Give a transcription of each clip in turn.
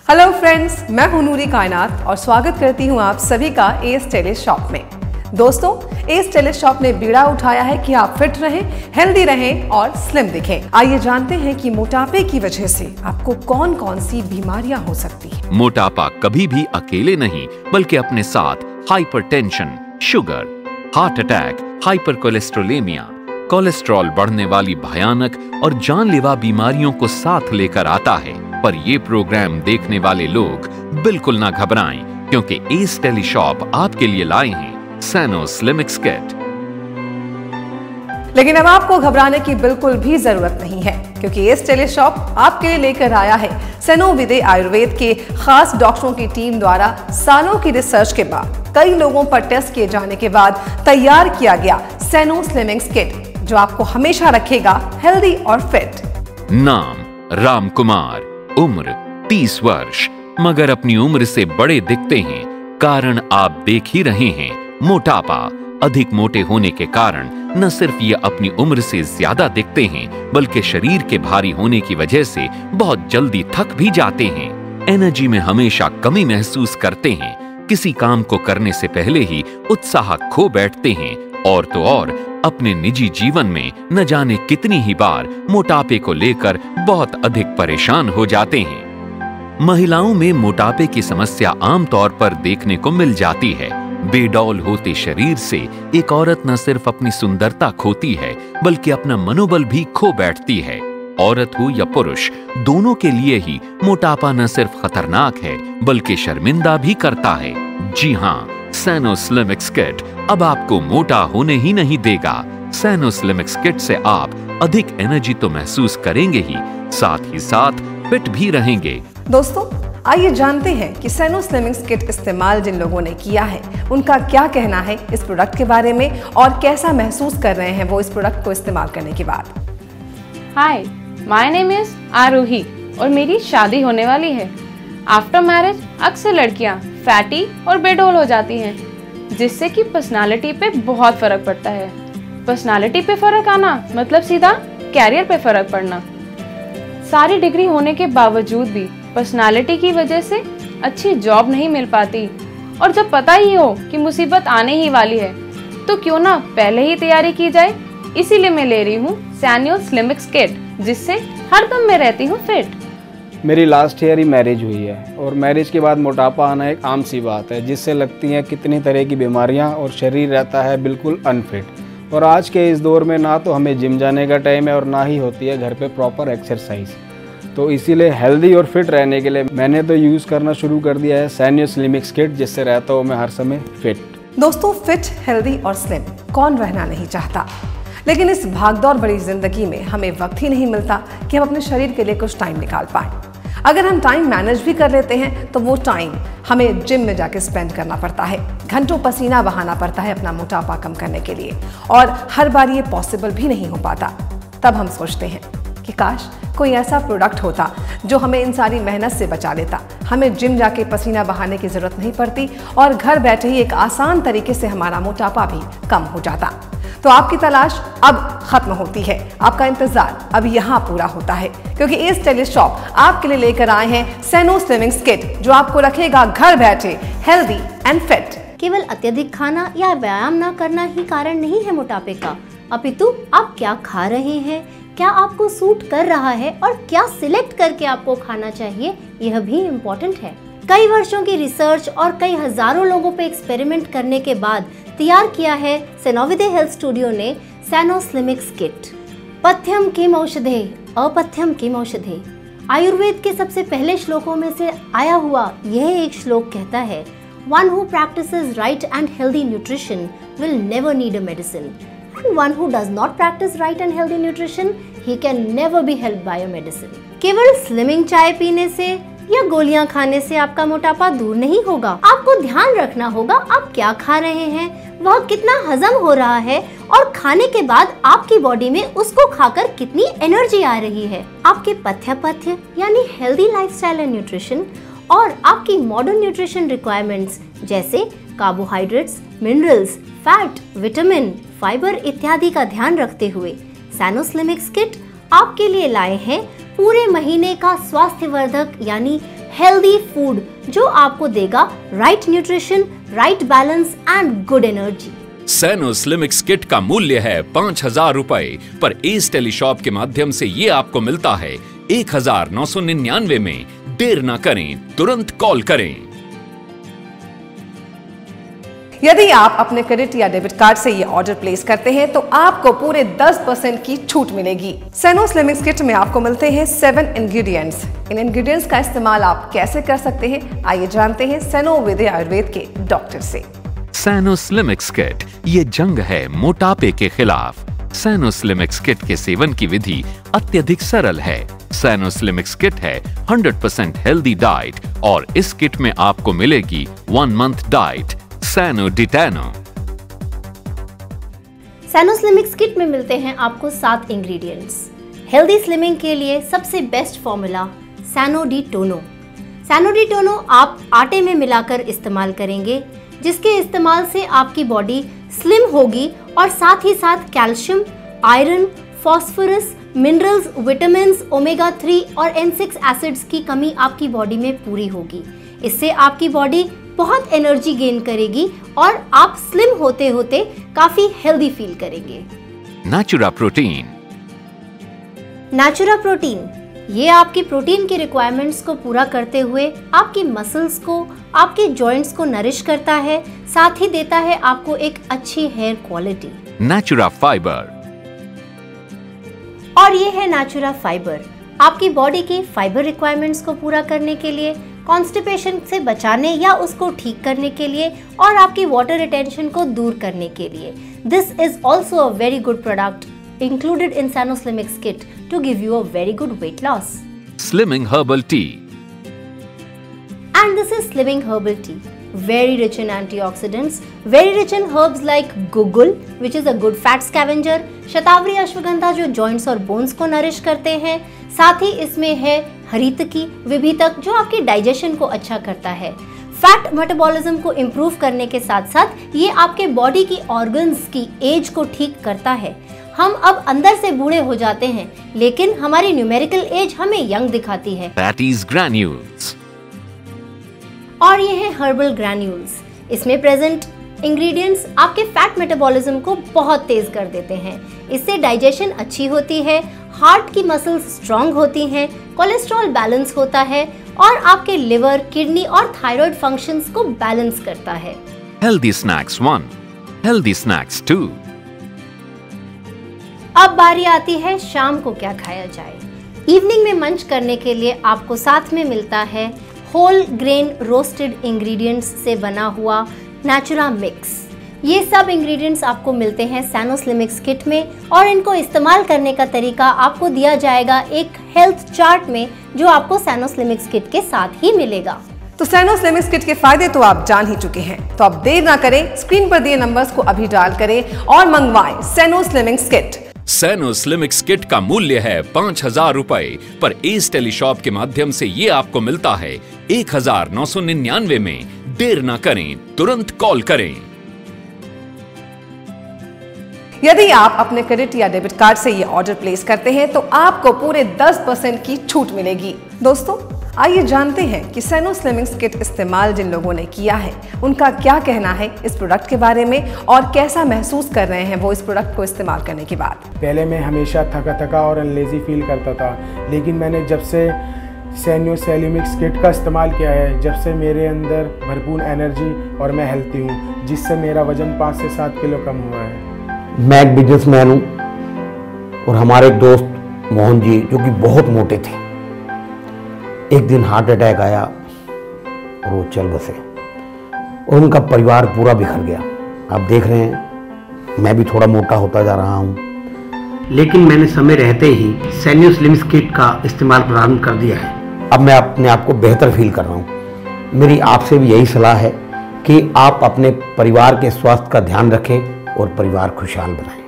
Hello friends, मैं हूं नूरी कायनात और स्वागत करती हूं आप सभी का एस टेलीस शॉप में। दोस्तों, एस टेलीस शॉप ने बीड़ा उठाया है कि आप फिट रहें, हेल्दी रहें और स्लिम दिखें। आइए जानते हैं कि मोटापे की वजह से आपको कौन कौन सी बीमारियां हो सकती हैं। मोटापा कभी भी अकेले नहीं बल्कि अपने साथ hypertension, sugar, heart attack, hyper cholesterolaemia, cholesterol बढ़ने वाली भयानक और जानलेवा बीमारियों को साथ लेकर आता है। पर ये प्रोग्राम देखने वाले लोग बिल्कुल ना घबराएं, क्योंकि एस टेली शॉप आपके लिए लाए हैं सैनो स्लिमिक्स किट। लेकिन अब आपको घबराने की बिल्कुल भी जरूरत नहीं है, क्योंकि एस टेली शॉप आपके लिए लेकर आया है सैनोविदे आयुर्वेद के खास डॉक्टरों की टीम द्वारा सालों की रिसर्च के बाद कई लोगों पर टेस्ट किए जाने के बाद तैयार किया गया सैनो स्लिमिक्स किट, जो आपको हमेशा रखेगा हेल्दी और फिट। नाम राम कुमार, उम्र 30 वर्ष, मगर अपनी उम्र से बड़े दिखते हैं। कारण आप देख ही रहे हैं, मोटापा। अधिक मोटे होने के कारण न सिर्फ ये अपनी उम्र से ज्यादा दिखते हैं, बल्कि शरीर के भारी होने की वजह से बहुत जल्दी थक भी जाते हैं। एनर्जी में हमेशा कमी महसूस करते हैं। किसी काम को करने से पहले ही उत्साह खो बैठते हैं। और तो और अपने निजी जीवन में न जाने कितनी ही बार मोटापे को लेकर बहुत अधिक परेशान हो जाते हैं। महिलाओं में मोटापे की समस्या आमतौर पर देखने को मिल जाती है। बेडौल होते शरीर से एक औरत न सिर्फ अपनी सुंदरता खोती है, बल्कि अपना मनोबल भी खो बैठती है। औरत हो या पुरुष, दोनों के लिए ही मोटापा न सिर्फ खतरनाक है, बल्कि शर्मिंदा भी करता है। जी हाँ, सैनो स्लिमिक्स किट अब आपको मोटा होने ही नहीं देगा। सैनो स्लिमिक्स किट से आप अधिक एनर्जी तो महसूस करेंगे ही, साथ ही साथ फिट भी रहेंगे। दोस्तों, आइए जानते हैं कि सैनो स्लिमिक्स किट इस्तेमाल जिन लोगों ने किया है उनका क्या कहना है इस प्रोडक्ट के बारे में और कैसा महसूस कर रहे हैं वो इस प्रोडक्ट को इस्तेमाल करने के बाद। हाय, माय नेम इज आरूही और मेरी शादी होने वाली है। आफ्टर मैरिज अक्सर लड़कियां फैटी और बेडौल हो जाती हैं, जिससे कि पर्सनालिटी पे बहुत फर्क पड़ता है। पर्सनालिटी पे फर्क आना मतलब सीधा कैरियर पे फर्क पड़ना। सारी डिग्री होने के बावजूद भी पर्सनालिटी की वजह से अच्छी जॉब नहीं मिल पाती, और जब पता ही हो कि मुसीबत आने ही वाली है तो क्यों ना पहले ही तैयारी की जाए। इसीलिए मैं ले रही हूँ सैनो स्लिमिक्स किट, जिससे हर दम मैं रहती हूँ फिट। मेरी लास्ट ईयर ही मैरिज हुई है और मैरिज के बाद मोटापा आना एक आम सी बात है, जिससे लगती हैं कितनी तरह की बीमारियां और शरीर रहता है बिल्कुल अनफिट। और आज के इस दौर में ना तो हमें जिम जाने का टाइम है और ना ही होती है घर पे प्रॉपर एक्सरसाइज। तो इसीलिए हेल्दी और फिट रहने के लिए मैंने तो यूज़ करना शुरू कर दिया है सैनो स्लिमिक्स किट, जिससे रहता हूँ मैं हर समय फिट। दोस्तों, फिट, हेल्दी और स्लिम कौन रहना नहीं चाहता, लेकिन इस भागदौड़ भरी जिंदगी में हमें वक्त ही नहीं मिलता कि हम अपने शरीर के लिए कुछ टाइम निकाल पाएं। अगर हम टाइम मैनेज भी कर लेते हैं तो वो टाइम हमें जिम में जाके स्पेंड करना पड़ता है, घंटों पसीना बहाना पड़ता है अपना मोटापा कम करने के लिए, और हर बार ये पॉसिबल भी नहीं हो पाता। तब हम सोचते हैं कि काश कोई ऐसा प्रोडक्ट होता जो हमें इन सारी मेहनत से बचा लेता। हमें जिम जाके पसीना बहाने की जरूरत नहीं पड़ती और घर बैठे ही एक आसान तरीके से हमारा मोटापा भी कम हो जाता। तो आपकी तलाश अब खत्म होती है, आपका इंतजार अब यहाँ पूरा होता है, क्योंकि एस टेलीस शॉप आपके लिए लेकर आए हैं सैनो स्लिमिक्स किट, जो आपको रखेगा घर बैठे हेल्दी एंड फिट। केवल अत्यधिक खाना या व्यायाम न करना ही कारण नहीं है मोटापे का, अपितु आप क्या खा रहे हैं, क्या आपको सूट कर रहा है और क्या सिलेक्ट करके आपको खाना चाहिए, यह भी इम्पोर्टेंट है। कई वर्षों की रिसर्च और कई हजारों लोगों पे एक्सपेरिमेंट करने के बाद तैयार किया है सैनोविदे हेल्थ स्टूडियो ने सैनो स्लिमिक्स किट। पथ्यम किम औषधे अपथ्यम किम औषधे, आयुर्वेद के सबसे पहले श्लोकों में से आया हुआ यह एक श्लोक कहता है, one who practices right and healthy nutrition will never need a medicine, and one who does not practice right and healthy nutrition he can never be helped bye a medicine. केवल स्लिमिंग चाय पीने से या गोलियां खाने से आपका मोटापा दूर नहीं होगा। आपको ध्यान रखना होगा आप क्या खा रहे हैं, वह कितना हजम हो रहा है और खाने के बाद आपकी बॉडी में उसको खाकर कितनी एनर्जी आ रही है। आपके पथ्य यानी हेल्दी लाइफस्टाइल एंड न्यूट्रिशन और आपकी मॉडर्न न्यूट्रिशन रिक्वायरमेंट्स जैसे carbohydrates, minerals, fat, vitamin, fibre इत्यादि का ध्यान रखते हुए सैनो स्लिमिक्स किट आपके लिए लाए हैं पूरे महीने का स्वास्थ्यवर्धक यानी हेल्दी फूड जो आपको देगा right nutrition, right balance and good energy. सैनो स्लिमिक्स किट का मूल्य है 5,000 रुपए, पर एस टेलीशॉप के माध्यम से ये आपको मिलता है 1,999 में। देर ना करें, तुरंत कॉल करें। यदि आप अपने क्रेडिट या डेबिट कार्ड से ये ऑर्डर प्लेस करते हैं तो आपको पूरे 10% की छूट मिलेगी। सैनो स्लिमिक्स किट में आपको मिलते हैं 7 इंग्रेडिएंट्स। इन इंग्रेडिएंट्स का इस्तेमाल आप कैसे कर सकते हैं, आइए जानते हैं सैनो वैद्य आयुर्वेद के डॉक्टर से। सैनो स्लिमिक्स किट, ये जंग है मोटापे के खिलाफ। सैनो स्लिमिक्स किट के सेवन की विधि अत्यधिक सरल है। सैनो स्लिमिक्स किट है 100% हेल्दी डाइट और इस किट में आपको मिलेगी 1 मंथ डाइट सैनो डिटैनो। सैनो स्लिमिक्स किट में मिलते हैं आपको 7 इंग्रेडिएंट्स। हेल्दी स्लिमिंग के लिए सबसे बेस्ट फॉर्मूला सैनो डी टोनो। सैनो डी टोनो आप आटे में मिलाकर इस्तेमाल करेंगे, जिसके इस्तेमाल से आपकी बॉडी स्लिम होगी और साथ ही साथ calcium, iron, phosphorus, minerals, vitamins, omega 3 और N6 एसिड्स की कमी आपकी बॉडी में पूरी होगी। इससे आपकी बॉडी बहुत एनर्जी गेन करेगी और आप स्लिम होते होते काफी हेल्दी फील करेंगे। Natura protein. नेचुरा प्रोटीन ये आपकी प्रोटीन की रिक्वायरमेंट्स को पूरा करते हुए आपकी मसल्स को, आपके जॉइंट्स को नरिश करता है, साथ ही देता है आपको एक अच्छी हेयर क्वालिटी। Natura fibre. और ये है नेचुरा फाइबर, आपकी बॉडी की फाइबर रिक्वायरमेंट्स को पूरा करने के लिए, कॉन्स्टिपेशन से बचाने या उसको ठीक करने के लिए और आपकी वाटर रिटेंशन को दूर करने के लिए। This is also a very good product included in Sano Slimmix kit to give you a very good weight loss. Slimming herbal tea. And this is Slimming herbal tea, very rich in antioxidants, very rich in herbs like gugul, which is a good fat scavenger, शतावरी अश्वगंधा जो joints और bones को nourish करते हैं, साथ ही इसमें है हरितकी, विभितक जो आपकी डाइजेशन को अच्छा करता है। फैट मेटाबॉलिज्म को इम्प्रूव करने के साथ साथ ये आपके बॉडी की ऑर्गन्स की एज को ठीक करता है। हम अब अंदर से बूढ़े हो जाते हैं, लेकिन हमारी न्यूमेरिकल एज हमें यंग दिखाती है। Patties granules. और ये है हर्बल ग्रैन्यूल्स। इसमें प्रेजेंट इंग्रेडिएंट्स आपके फैट मेटाबॉलिज्म को बहुत तेज कर देते हैं। इससे डाइजेशन अच्छी होती है, हार्ट की मसल्स स्ट्रांग होती हैं, कोलेस्ट्रॉल बैलेंस होता है और आपके लिवर, किडनी और थायराइड फंक्शंस को बैलेंस करता है। Healthy snacks 1, healthy snacks 2। अब बारी आती है शाम को क्या खाया जाए। इवनिंग में मंच करने के लिए आपको साथ में मिलता है होल ग्रेन रोस्टेड इंग्रेडिएंट्स से बना हुआ नेचुरा मिक्स। ये सब इंग्रेडिएंट्स आपको मिलते हैं सैनो स्लिमिक्स किट में और इनको इस्तेमाल करने का तरीका आपको दिया जाएगा एक हेल्थ चार्ट में, जो आपको सैनो स्लिमिक्स किट के साथ ही मिलेगा। तो सैनो स्लिमिक्स किट के फायदे तो आप जान ही चुके हैं, तो अब देर ना करें, स्क्रीन पर दिए नंबर्स को अभी डायल करें और मंगवाएं सैनो स्लिमिक्स किट। सैनो स्लिमिक्स किट का मूल्य है 5,000 रुपए, पर एस टेलीशॉप के माध्यम से ये आपको मिलता है 1,999 में। देर ना करें, तुरंत कॉल करें। यदि आप अपने क्रेडिट या डेबिट कार्ड से ये ऑर्डर प्लेस करते हैं तो आपको पूरे 10% की छूट मिलेगी। दोस्तों, आइए जानते हैं कि सैनो स्लिमिक्स किट इस्तेमाल जिन लोगों ने किया है उनका क्या कहना है इस प्रोडक्ट के बारे में और कैसा महसूस कर रहे हैं वो इस प्रोडक्ट को इस्तेमाल करने के बाद। पहले मैं हमेशा थका थका और अनलेजी फील करता था, लेकिन मैंने जब से सैनो स्लिमिक्स किट का इस्तेमाल किया है, जब से मेरे अंदर भरपूर एनर्जी और मैं हेल्थी हूँ, जिससे मेरा वजन 5 से 7 किलो कम हुआ है। मैं एक बिजनेसमैन हूँ और हमारे एक दोस्त मोहन जी जो कि बहुत मोटे थे, एक दिन हार्ट अटैक आया और वो चल बसे और उनका परिवार पूरा बिखर गया। आप देख रहे हैं मैं भी थोड़ा मोटा होता जा रहा हूँ, लेकिन मैंने समय रहते ही सैनो स्लिमिक्स किट का इस्तेमाल प्रारंभ कर दिया है। अब मैं अपने आप को बेहतर फील कर रहा हूँ। मेरी आपसे भी यही सलाह है कि आप अपने परिवार के स्वास्थ्य का ध्यान रखें और परिवार खुशहाल बनाएं।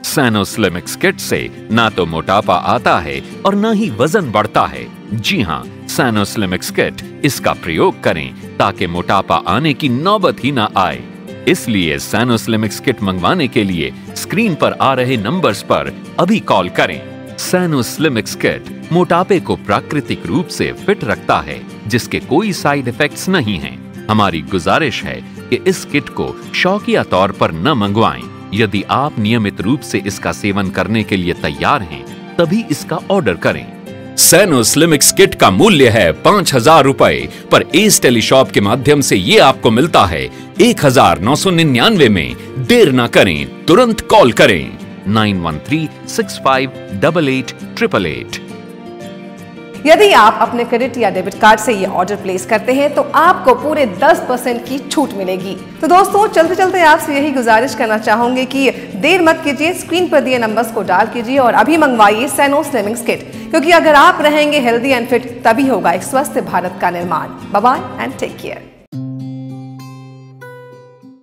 सैनो स्लिमिक्स किट से ना तो मोटापा आता है और ना ही वजन बढ़ता है। जी हाँ, सैनो स्लिमिक्स किट, इसका प्रयोग करें ताकि मोटापा आने की नौबत ही ना आए। इसलिए सैनो स्लिमिक्स किट मंगवाने के लिए स्क्रीन पर आ रहे नंबर्स पर अभी कॉल करें। सैनो स्लिमिक्स किट मोटापे को प्राकृतिक रूप से फिट रखता है, जिसके कोई साइड इफेक्ट्स नहीं हैं। हमारी गुजारिश है कि इस किट को शौकिया तौर पर न मंगवाएं। यदि आप नियमित रूप से इसका सेवन करने के लिए तैयार हैं, तभी इसका ऑर्डर करें। सैनो स्लिमिक्स किट का मूल्य है 5,000 रुपए, पर एस टेलीशॉप के माध्यम से ये आपको मिलता है 1,999 में। देर ना करें, तुरंत कॉल करें 9136588888। यदि आप अपने क्रेडिट या डेबिट कार्ड से ये ऑर्डर प्लेस करते हैं तो आपको पूरे 10% की छूट मिलेगी। तो दोस्तों, चलते चलते आपसे यही गुजारिश करना चाहूंगे कि देर मत कीजिए, स्क्रीन पर दिए नंबर्स को डायल कीजिए और अभी मंगवाइए सैनो स्लिमिक्स किट, क्योंकि अगर आप रहेंगे हेल्दी एंड फिट तभी होगा एक स्वस्थ भारत का निर्माण। Bye bye and take care.